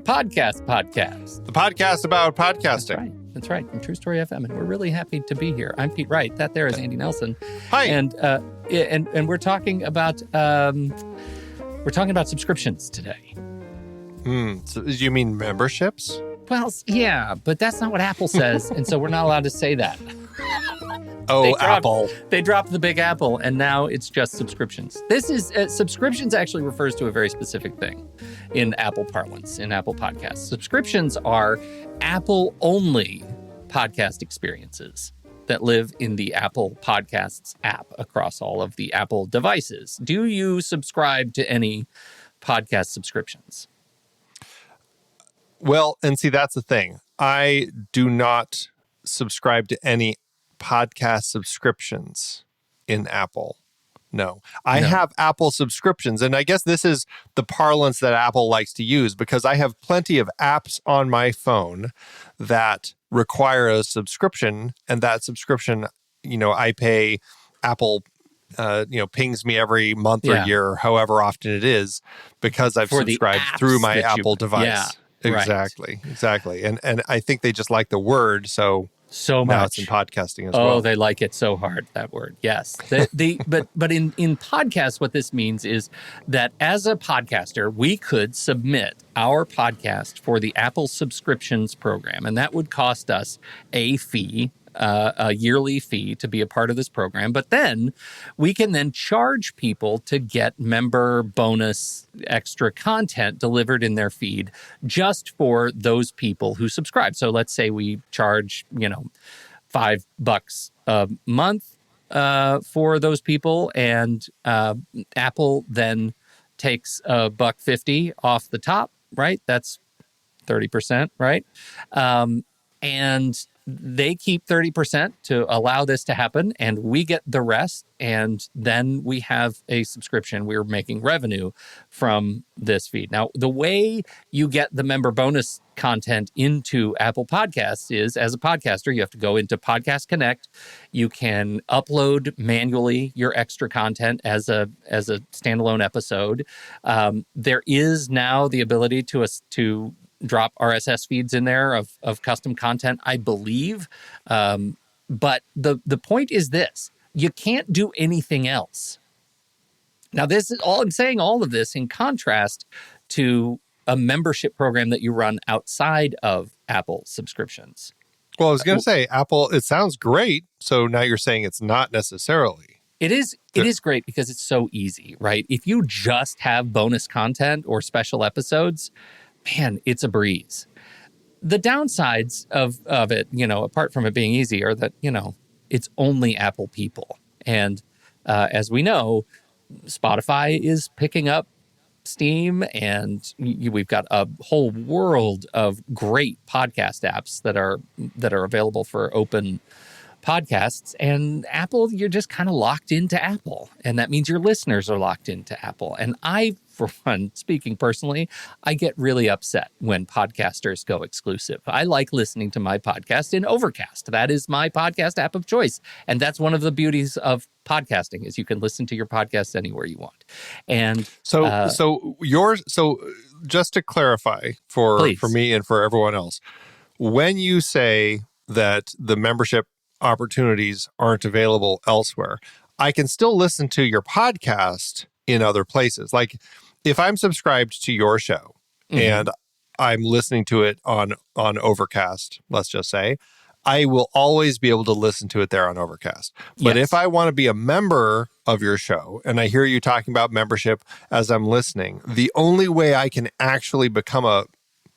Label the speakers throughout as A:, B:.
A: podcast.
B: The podcast about podcasting.
A: That's right. From True Story FM. And we're really happy to be here. I'm Pete Wright. That there is Andy Nelson.
B: Hi.
A: And we're talking about subscriptions today.
B: So you mean memberships?
A: Well, yeah, but that's not what Apple says. And so we're not allowed to say that.
B: Apple.
A: They dropped the big apple, and now it's just subscriptions. This is subscriptions actually refers to a very specific thing in Apple parlance, in Apple Podcasts. Subscriptions are Apple-only podcast experiences that live in the Apple Podcasts app across all of the Apple devices. Do you subscribe to any podcast subscriptions?
B: Well, and see, that's the thing. I do not subscribe to any podcast subscriptions in Apple. No. I have Apple subscriptions, and I guess this is the parlance that Apple likes to use because I have plenty of apps on my phone that require a subscription, and that subscription, I pay. Apple pings me every month or year, or however often it is, because I've subscribed through my Apple device. Yeah, exactly. And I think they just like the word, so
A: much.
B: Now it's in podcasting as well.
A: Oh, they like it so hard, that word. Yes. But in podcasts, what this means is that as a podcaster, we could submit our podcast for the Apple subscriptions program, and that would cost us a fee, a yearly fee to be a part of this program. But then we can then charge people to get member bonus extra content delivered in their feed just for those people who subscribe. So let's say we charge, $5 a month for those people, and Apple then takes $1.50 off the top, right? That's 30%, right? And they keep 30% to allow this to happen, and we get the rest. And then we have a subscription. We're making revenue from this feed. Now, the way you get the member bonus content into Apple Podcasts is, as a podcaster, you have to go into Podcast Connect. You can upload manually your extra content as a standalone episode. There is now the ability to drop RSS feeds in there of custom content, I believe. But the point is this: you can't do anything else. Now, this is all I'm saying. All of this in contrast to a membership program that you run outside of Apple subscriptions.
B: Well, I was going to say Apple. It sounds great. So now you're saying it's not necessarily.
A: It is great because it's so easy, right? If you just have bonus content or special episodes, man, it's a breeze. The downsides of it, apart from it being easy, are that, it's only Apple people. And as we know, Spotify is picking up steam, and we've got a whole world of great podcast apps that are available for open podcasts. And Apple, you're just kind of locked into Apple. And that means your listeners are locked into Apple. And I, for one, speaking personally, I get really upset when podcasters go exclusive. I like listening to my podcast in Overcast. That is my podcast app of choice. And that's one of the beauties of podcasting, is you can listen to your podcast anywhere you want. And
B: so just to clarify for me and for everyone else, when you say that the membership opportunities aren't available elsewhere, I can still listen to your podcast in other places. Like if I'm subscribed to your show and I'm listening to it on Overcast, let's just say, I will always be able to listen to it there on Overcast. But if I want to be a member of your show and I hear you talking about membership as I'm listening, the only way I can actually become a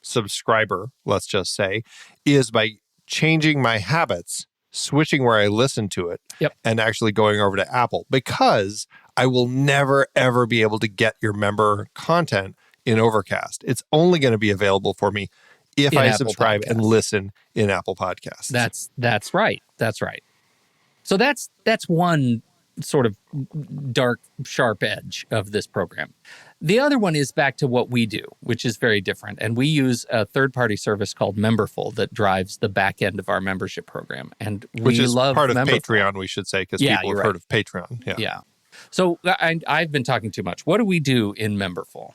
B: subscriber, let's just say, is by changing my habits, switching where I listen to it, and actually going over to Apple, because I will never, ever be able to get your member content in Overcast. It's only going to be available for me if I subscribe and listen in Apple Podcasts.
A: That's right. So that's one sort of dark, sharp edge of this program. The other one is back to what we do, which is very different. And we use a third-party service called Memberful that drives the back end of our membership program. And
B: which is
A: love
B: part of
A: Memberful.
B: Patreon, we should say, because people have heard of Patreon.
A: Yeah. So I've been talking too much. What do we do in Memberful?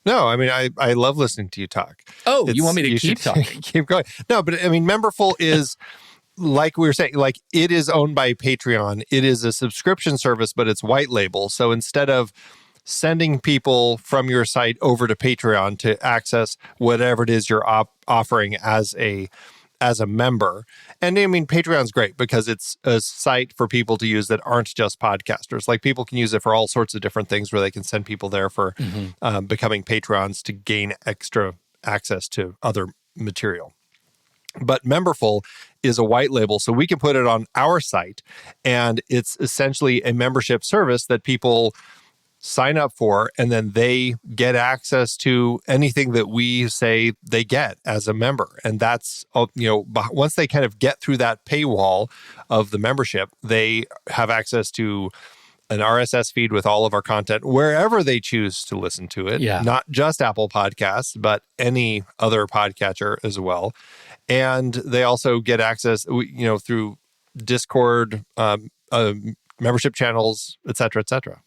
B: No, I mean, I love listening to you talk.
A: Oh, you want me to keep talking?
B: Keep going. No, but I mean, Memberful is, like we were saying, like it is owned by Patreon. It is a subscription service, but it's white label. So instead of sending people from your site over to Patreon to access whatever it is you're offering as a member. And I mean, Patreon's great because it's a site for people to use that aren't just podcasters. Like people can use it for all sorts of different things where they can send people there for becoming Patrons to gain extra access to other material. But Memberful is a white label, so we can put it on our site. And it's essentially a membership service that people sign up for, and then they get access to anything that we say they get as a member. And that's, once they kind of get through that paywall of the membership, they have access to an RSS feed with all of our content wherever they choose to listen to it.
A: Yeah.
B: Not just Apple Podcasts, but any other podcatcher as well. And they also get access, through Discord, membership channels, et cetera, et cetera.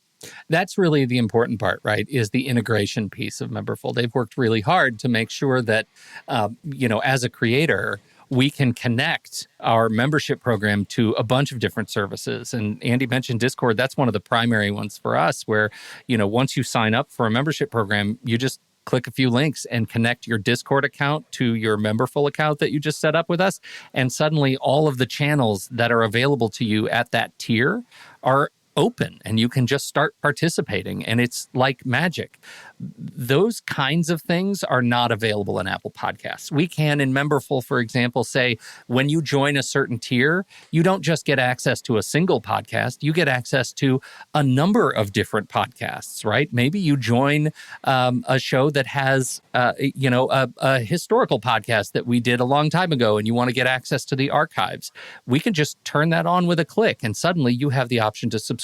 A: That's really the important part, right? Is the integration piece of Memberful. They've worked really hard to make sure that, as a creator, we can connect our membership program to a bunch of different services. And Andy mentioned Discord. That's one of the primary ones for us where, once you sign up for a membership program, you just click a few links and connect your Discord account to your Memberful account that you just set up with us. And suddenly all of the channels that are available to you at that tier are open and you can just start participating, and it's like magic. Those kinds of things are not available in Apple Podcasts. We can, in Memberful, for example, say when you join a certain tier, you don't just get access to a single podcast, you get access to a number of different podcasts, right? Maybe you join a show that has a historical podcast that we did a long time ago and you want to get access to the archives. We can just turn that on with a click, and suddenly you have the option to subscribe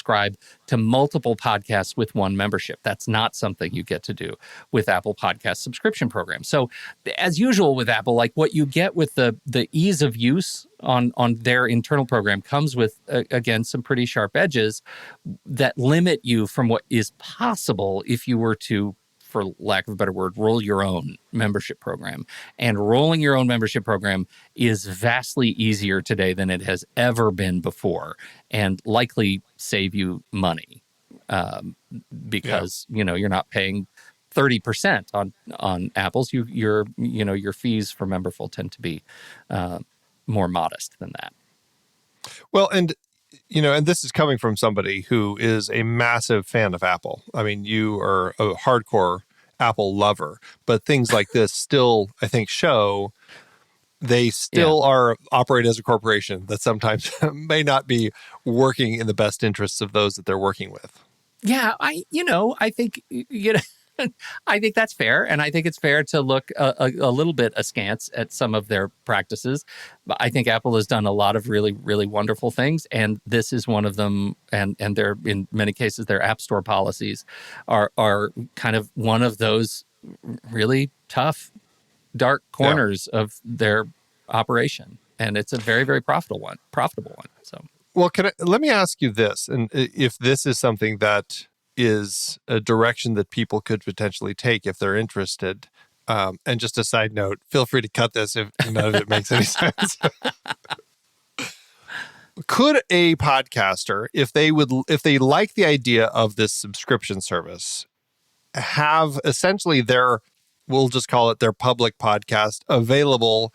A: to multiple podcasts with one membership. That's not something you get to do with Apple Podcast subscription program. So as usual with Apple, like what you get with the ease of use on their internal program comes with, again, some pretty sharp edges that limit you from what is possible if you were to, for lack of a better word, roll your own membership program. And rolling your own membership program is vastly easier today than it has ever been before, and likely save you money because you're not paying 30% on Apple's. Your fees for Memberful tend to be more modest than that.
B: Well, and this is coming from somebody who is a massive fan of Apple. I mean, you are a hardcore Apple lover, but things like this still, I think, show they still are operate as a corporation that sometimes may not be working in the best interests of those that they're working with.
A: Yeah, I think, I think that's fair. And I think it's fair to look a little bit askance at some of their practices. But I think Apple has done a lot of really, really wonderful things. And this is one of them. And they're, in many cases, their App Store policies are kind of one of those really tough, dark corners of their operation. And it's a very, very profitable one. So,
B: well, let me ask you this. And if this is something that is a direction that people could potentially take if they're interested. And just a side note, feel free to cut this if none of it makes any sense. Could a podcaster, if they like the idea of this subscription service, have essentially we'll just call it their public podcast available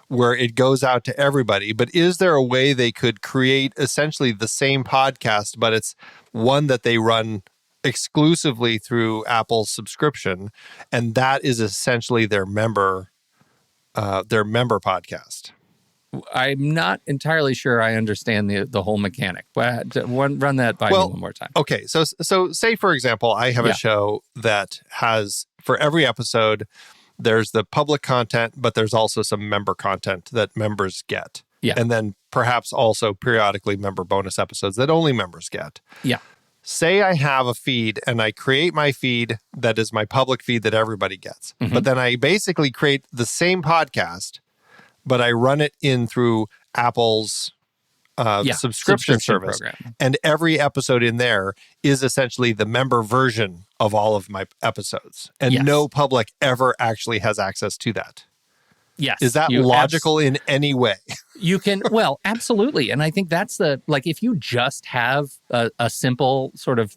B: where it goes out to everybody? But is there a way they could create essentially the same podcast, but it's one that they run exclusively through Apple's subscription, and that is essentially their member podcast?
A: I'm not entirely sure I understand the whole mechanic. Run that by me one more time.
B: Okay, so say for example, I have a show that has, for every episode, there's the public content, but there's also some member content that members get.
A: Yeah.
B: And then perhaps also periodically member bonus episodes that only members get.
A: Yeah.
B: Say I have a feed and I create my feed that is my public feed that everybody gets. Mm-hmm. But then I basically create the same podcast, but I run it in through Apple's subscription service. Program. And every episode in there is essentially the member version of all of my episodes. And no public ever actually has access to that.
A: Yes.
B: Is that logical in any way?
A: You can, well, absolutely. And I think that's if you just have a simple sort of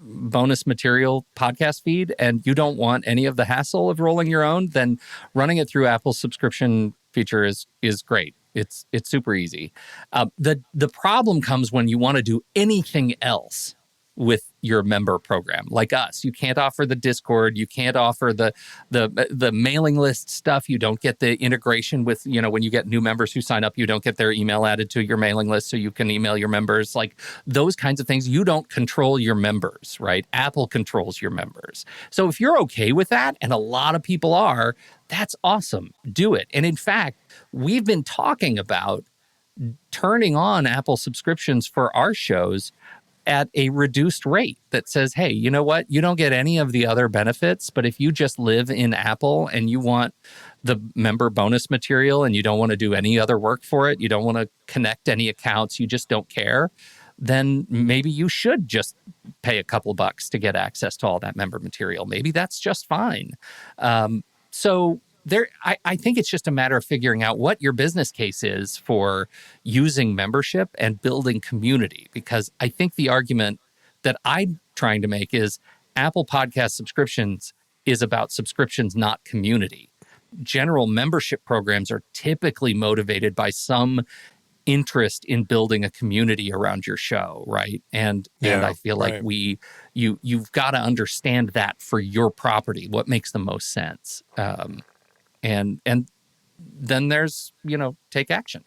A: bonus material podcast feed and you don't want any of the hassle of rolling your own, then running it through Apple's subscription feature is great. It's super easy. The problem comes when you want to do anything else with your member program, like us. You can't offer the Discord. You can't offer the mailing list stuff. You don't get the integration with, when you get new members who sign up, you don't get their email added to your mailing list so you can email your members. Like those kinds of things. You don't control your members, right? Apple controls your members. So if you're okay with that, and a lot of people are, that's awesome. Do it. And in fact, we've been talking about turning on Apple subscriptions for our shows at a reduced rate that says, hey, you know what? You don't get any of the other benefits, but if you just live in Apple and you want the member bonus material and you don't want to do any other work for it, you don't want to connect any accounts, you just don't care, then maybe you should just pay a couple bucks to get access to all that member material. Maybe that's just fine. So I think it's just a matter of figuring out what your business case is for using membership and building community. Because I think the argument that I'm trying to make is Apple Podcast subscriptions is about subscriptions, not community. General membership programs are typically motivated by some interest in building a community around your show, right? And I feel like you've got to understand that for your property, what makes the most sense. And then there's, take action.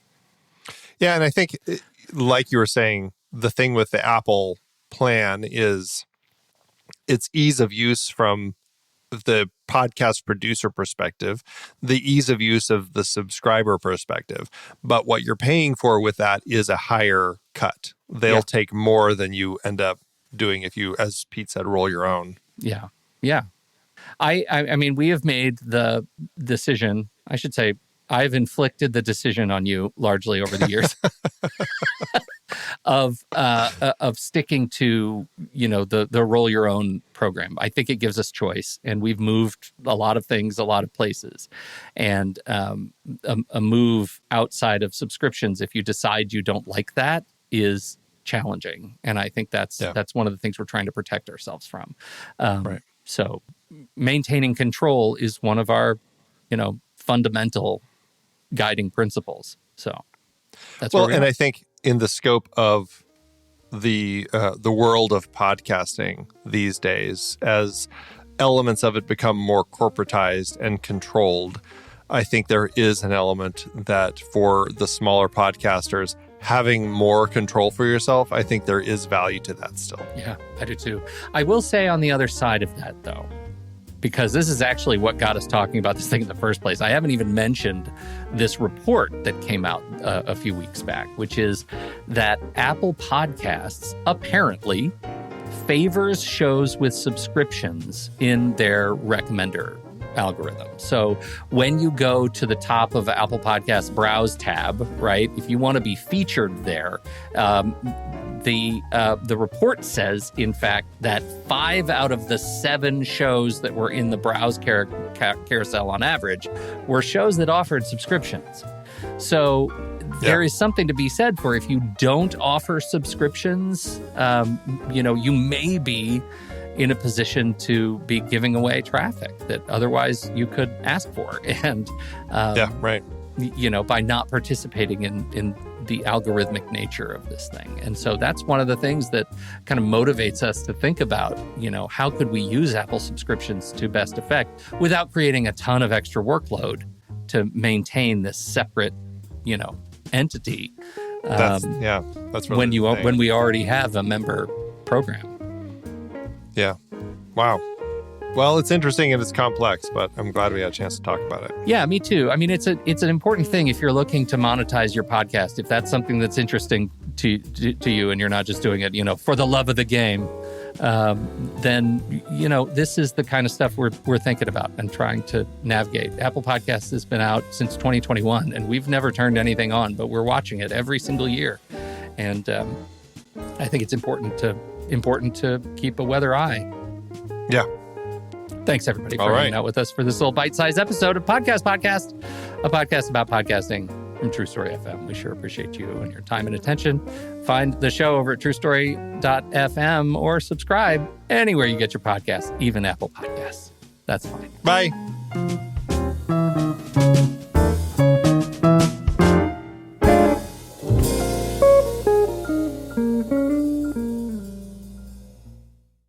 B: Yeah, and I think, like you were saying, the thing with the Apple plan is its ease of use from the podcast producer perspective, the ease of use of the subscriber perspective. But what you're paying for with that is a higher cut. They'll take more than you end up doing if you, as Pete said, roll your own.
A: Yeah. Yeah. I mean, we have made the decision, I should say, I've inflicted the decision on you largely over the years of sticking to, the roll your own program. I think it gives us choice, and we've moved a lot of things, a lot of places, and a move outside of subscriptions, if you decide you don't like that, is challenging. And I think that's one of the things we're trying to protect ourselves from. Right. So maintaining control is one of our, fundamental guiding principles. So that's
B: and I think in the scope of the world of podcasting these days, as elements of it become more corporatized and controlled, I think there is an element that for the smaller podcasters, having more control for yourself, I think there is value to that still.
A: Yeah, I do too. I will say on the other side of that, though, because this is actually what got us talking about this thing in the first place. I haven't even mentioned this report that came out a few weeks back, which is that Apple Podcasts apparently favors shows with subscriptions in their recommender algorithm. So when you go to the top of Apple Podcasts Browse tab, right, if you want to be featured there, the report says, in fact, that 5 out of the 7 shows that were in the Browse carousel on average were shows that offered subscriptions. So there is something to be said for if you don't offer subscriptions, you may be in a position to be giving away traffic that otherwise you could ask for. And, by not participating in the algorithmic nature of this thing. And so that's one of the things that kind of motivates us to think about, how could we use Apple subscriptions to best effect without creating a ton of extra workload to maintain this separate, entity.
B: That's really
A: when we already have a member program.
B: Yeah. Wow. Well, it's interesting and it's complex, but I'm glad we had a chance to talk about it.
A: Yeah, me too. I mean, it's an important thing if you're looking to monetize your podcast. If that's something that's interesting to you and you're not just doing it, for the love of the game, then, this is the kind of stuff we're thinking about and trying to navigate. Apple Podcasts has been out since 2021, and we've never turned anything on, but we're watching it every single year. And I think it's important to keep a weather eye.
B: Yeah.
A: Thanks, everybody, for hanging out with us for this little bite-sized episode of Podcast, a podcast about podcasting from True Story FM. We sure appreciate you and your time and attention. Find the show over at truestory.fm or subscribe anywhere you get your podcasts, even Apple Podcasts. That's fine.
B: Bye.